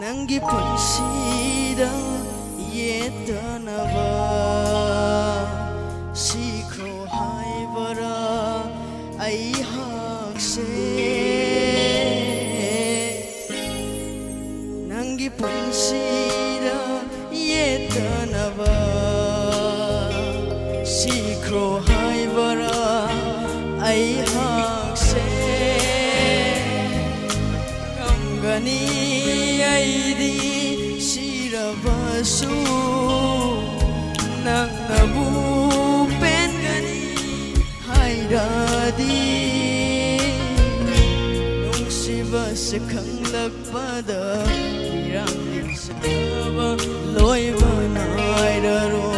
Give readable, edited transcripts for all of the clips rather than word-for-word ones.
Nangi punsida yetanava sikho haibara ai hakse Nangi punsida yetanava sikho haibara ai hakse Kamgani aidi sirabasu nangnabu pengani hairadi nungsiba sakhanglakpada irangin sakaba loiba nairaro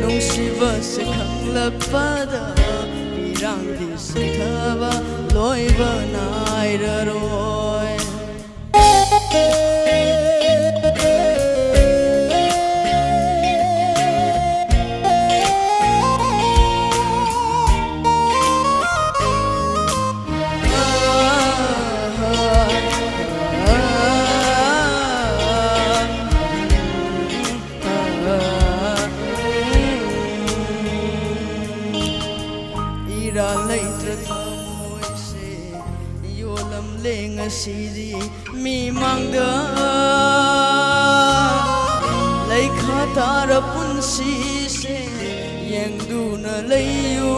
nungsiba sakhanglakpada irangin sakaba loiba nairaro Ira leitra thamoise yolam lenga siri mi mangda leikha tara punsi se yengduna leiyu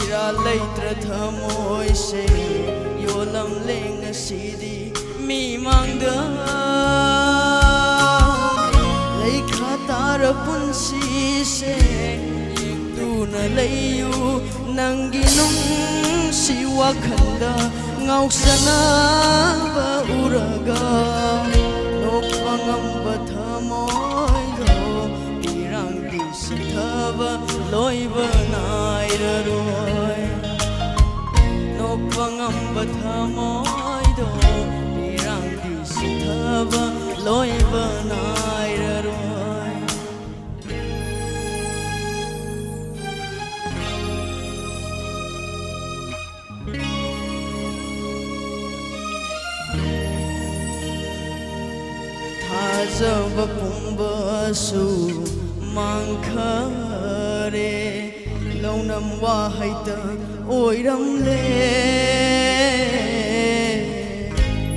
Ira leitra thamoise yolam lenga siri mi mangda Tara punsi se yengduna leiyu nangi nung si wakhanda ngausanaba uraga nopangamba thamoido irangdi sithaba loiba nairaroi nopangamba thamoido irangdi sithaba loiba nairaroi Thajaba pumbasu mangkhare launam wahaita oiramle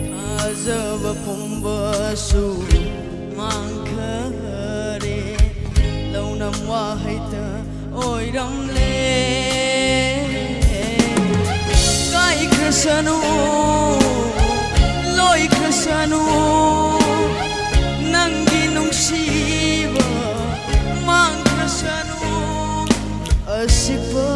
Thajaba pumbasu mangkhare launam wahaita oiramle Kai khasanu loi khasanu Nangi nungsiba mangkhasanu asipa